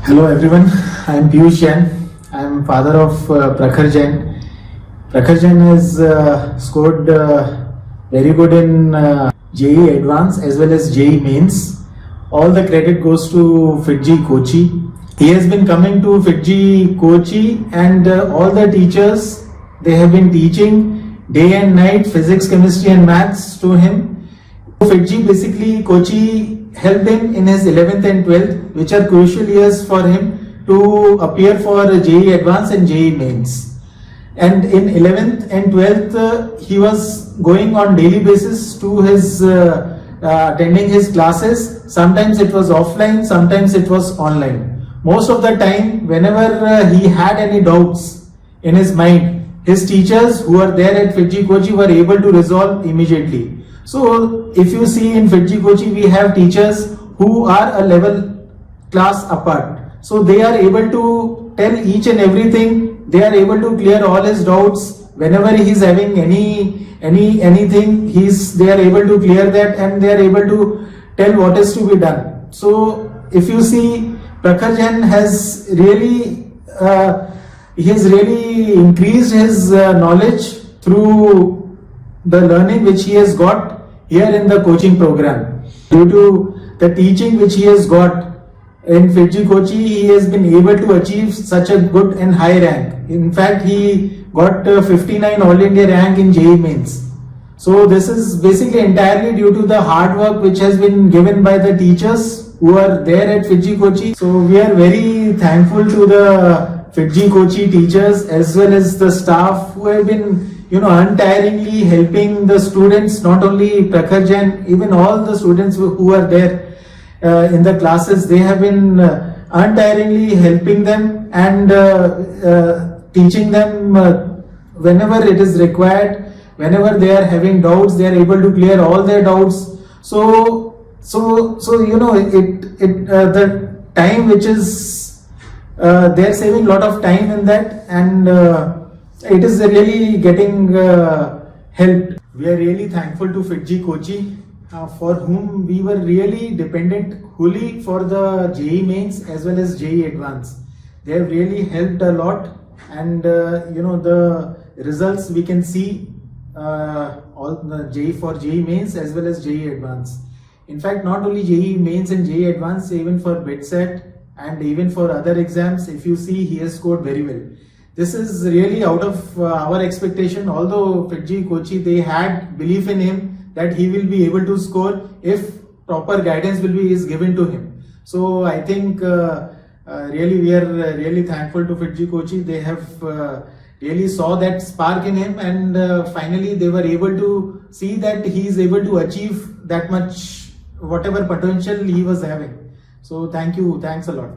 Hello everyone, I am Piyush Jain. I am father of Prakhar Jain. Prakhar Jain has scored very good in JEE Advance as well as JEE Mains. All the credit goes to FITGI Kochi. He has been coming to FITGI Kochi and all the teachers, they have been teaching day and night physics, chemistry and maths to him. FITGI basically Kochi helped him in his 11th and 12th, which are crucial years for him to appear for JEE Advance and JEE Mains. And in 11th and 12th, he was going on daily basis to his attending his classes. Sometimes it was offline, sometimes it was online. Most of the time, whenever he had any doubts in his mind, his teachers who are there at FITGI Kochi were able to resolve immediately. So if you see in FITGI Kochi, we have teachers who are a level class apart. So they are able to tell each and everything. They are able to clear all his doubts. Whenever he is having anything, they are able to clear that and they are able to tell what is to be done. So if you see, Prakhar Jain has really increased his knowledge through the learning which he has got here in the coaching program. Due to the teaching which he has got in FITGI Kochi, he has been able to achieve such a good and high rank. In fact, he got 59 All India rank in JEE Mains. So this is basically entirely due to the hard work which has been given by the teachers who are there at FITGI Kochi. So we are very thankful to the FITGI Kochi teachers as well as the staff who have been untiringly helping the students, not only Prakhar Jain, even all the students who are there in the classes. They have been untiringly helping them and teaching them whenever it is required. Whenever they are having doubts, they are able to clear all their doubts. So the time which is they are saving a lot of time in that, and it is really getting helped. We are really thankful to FITGI Kochi for whom we were really dependent wholly for the JEE Mains as well as JEE Advance. They have really helped a lot, and the results we can see all the JEE Mains as well as JEE Advance. In fact, not only JEE Mains and JEE Advance, even for BITSET and even for other exams, if you see, he has scored very well. This is really out of our expectation. Although FITGI Kochi, they had belief in him that he will be able to score if proper guidance is given to him. So I think really we are really thankful to FITGI Kochi. They have really saw that spark in him, and finally they were able to see that he is able to achieve that much, whatever potential he was having. So thanks a lot.